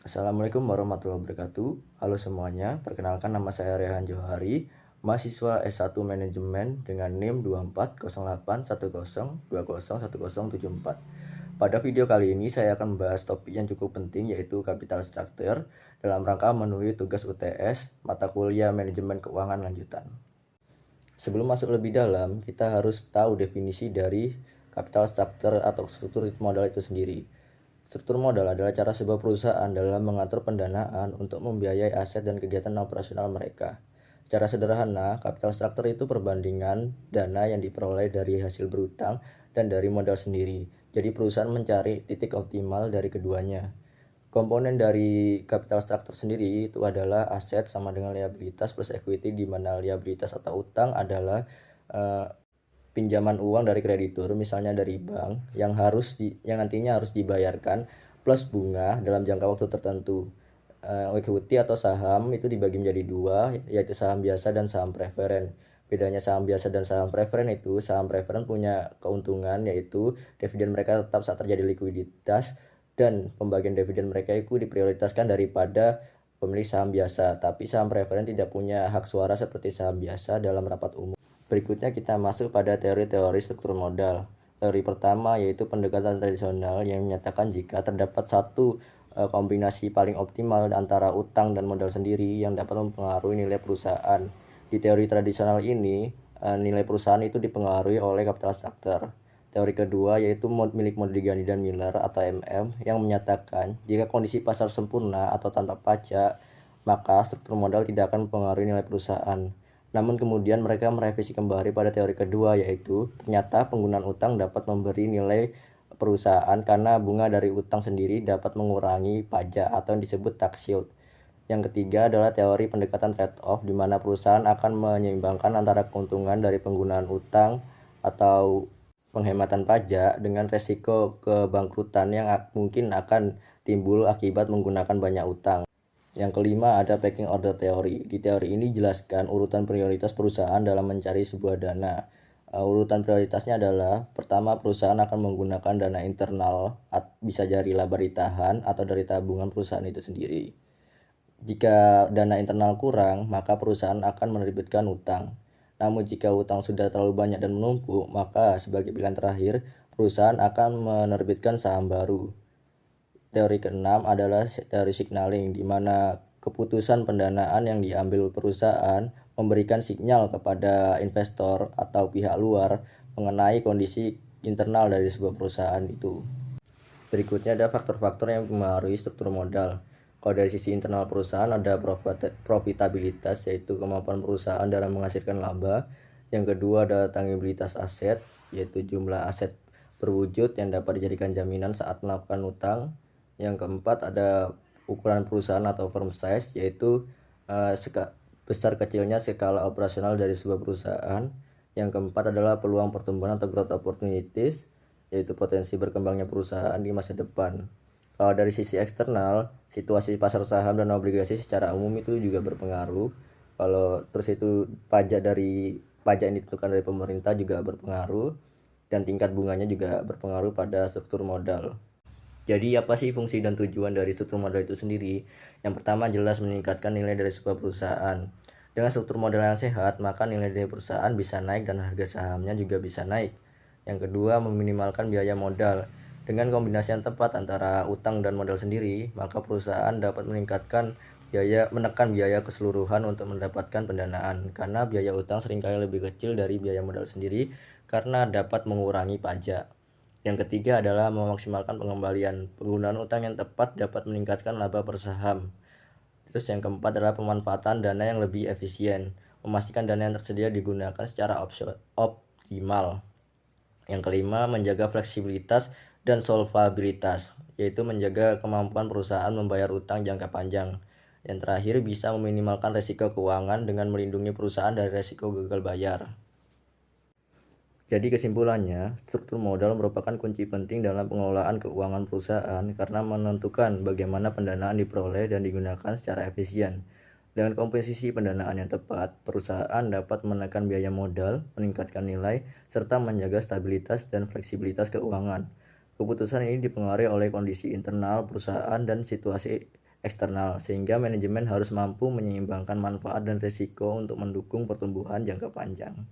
Assalamualaikum warahmatullahi wabarakatuh. Halo semuanya, perkenalkan nama saya Rehan Johari, mahasiswa S1 Manajemen dengan NIM 240810201074. Pada video kali ini saya akan membahas topik yang cukup penting yaitu capital structure dalam rangka memenuhi tugas UTS mata kuliah Manajemen Keuangan Lanjutan. Sebelum masuk lebih dalam, kita harus tahu definisi dari capital structure atau struktur modal itu sendiri. Struktur modal adalah cara sebuah perusahaan dalam mengatur pendanaan untuk membiayai aset dan kegiatan operasional mereka. Secara sederhana, capital structure itu perbandingan dana yang diperoleh dari hasil berutang dan dari modal sendiri. Jadi perusahaan mencari titik optimal dari keduanya. Komponen dari capital structure sendiri itu adalah aset sama dengan liabilitas plus equity, di mana liabilitas atau utang adalah pinjaman uang dari kreditur, misalnya dari bank, yang nantinya harus dibayarkan plus bunga dalam jangka waktu tertentu. Equity atau saham itu dibagi menjadi dua, yaitu saham biasa dan saham preferen. Bedanya saham biasa dan saham preferen itu, saham preferen punya keuntungan yaitu dividen mereka tetap saat terjadi likuiditas, dan pembagian dividen mereka itu diprioritaskan daripada pemilik saham biasa. Tapi saham preferen tidak punya hak suara seperti saham biasa dalam rapat umum. Berikutnya kita masuk pada teori-teori struktur modal. Teori pertama yaitu pendekatan tradisional yang menyatakan jika terdapat satu kombinasi paling optimal antara utang dan modal sendiri yang dapat mempengaruhi nilai perusahaan. Di teori tradisional ini, nilai perusahaan itu dipengaruhi oleh capital structure. Teori kedua yaitu milik Modigliani dan Miller atau MM yang menyatakan jika kondisi pasar sempurna atau tanpa pajak, maka struktur modal tidak akan mempengaruhi nilai perusahaan. Namun kemudian mereka merevisi kembali pada teori kedua, yaitu ternyata penggunaan utang dapat memberi nilai perusahaan karena bunga dari utang sendiri dapat mengurangi pajak atau yang disebut tax shield. Yang ketiga adalah teori pendekatan trade-off, di mana perusahaan akan menyeimbangkan antara keuntungan dari penggunaan utang atau penghematan pajak dengan resiko kebangkrutan yang mungkin akan timbul akibat menggunakan banyak utang. Yang kelima ada pecking order teori. Di teori ini jelaskan urutan prioritas perusahaan dalam mencari sebuah dana. Urutan prioritasnya adalah pertama, perusahaan akan menggunakan dana internal, bisa dari laba ditahan atau dari tabungan perusahaan itu sendiri. Jika dana internal kurang, maka perusahaan akan menerbitkan utang. Namun jika utang sudah terlalu banyak dan menumpuk, maka sebagai pilihan terakhir, perusahaan akan menerbitkan saham baru. Teori keenam adalah teori signaling, di mana keputusan pendanaan yang diambil perusahaan memberikan sinyal kepada investor atau pihak luar mengenai kondisi internal dari sebuah perusahaan itu. Berikutnya ada faktor-faktor yang mempengaruhi struktur modal. Kalau dari sisi internal perusahaan ada profitabilitas, yaitu kemampuan perusahaan dalam menghasilkan laba. Yang kedua ada tangibilitas aset, yaitu jumlah aset berwujud yang dapat dijadikan jaminan saat melakukan utang. Yang keempat ada ukuran perusahaan atau firm size, yaitu besar kecilnya skala operasional dari sebuah perusahaan. Yang keempat adalah peluang pertumbuhan atau growth opportunities, yaitu potensi berkembangnya perusahaan di masa depan. Kalau dari sisi eksternal, situasi pasar saham dan obligasi secara umum itu juga berpengaruh. Kalau terus itu pajak yang ditentukan dari pemerintah juga berpengaruh, dan tingkat bunganya juga berpengaruh pada struktur modal. Jadi apa sih fungsi dan tujuan dari struktur modal itu sendiri? Yang pertama jelas meningkatkan nilai dari sebuah perusahaan. Dengan struktur modal yang sehat, maka nilai dari perusahaan bisa naik dan harga sahamnya juga bisa naik. Yang kedua, meminimalkan biaya modal. Dengan kombinasi yang tepat antara utang dan modal sendiri, maka perusahaan dapat menekan biaya keseluruhan untuk mendapatkan pendanaan, karena biaya utang seringkali lebih kecil dari biaya modal sendiri karena dapat mengurangi pajak. Yang ketiga adalah memaksimalkan pengembalian. Penggunaan utang yang tepat dapat meningkatkan laba per saham. Terus yang keempat adalah pemanfaatan dana yang lebih efisien. Memastikan dana yang tersedia digunakan secara optimal. Yang kelima, menjaga fleksibilitas dan solvabilitas, yaitu menjaga kemampuan perusahaan membayar utang jangka panjang. Yang terakhir, bisa meminimalkan risiko keuangan dengan melindungi perusahaan dari risiko gagal bayar. Jadi kesimpulannya, struktur modal merupakan kunci penting dalam pengelolaan keuangan perusahaan karena menentukan bagaimana pendanaan diperoleh dan digunakan secara efisien. Dengan komposisi pendanaan yang tepat, perusahaan dapat menekan biaya modal, meningkatkan nilai, serta menjaga stabilitas dan fleksibilitas keuangan. Keputusan ini dipengaruhi oleh kondisi internal perusahaan dan situasi eksternal, sehingga manajemen harus mampu menyeimbangkan manfaat dan risiko untuk mendukung pertumbuhan jangka panjang.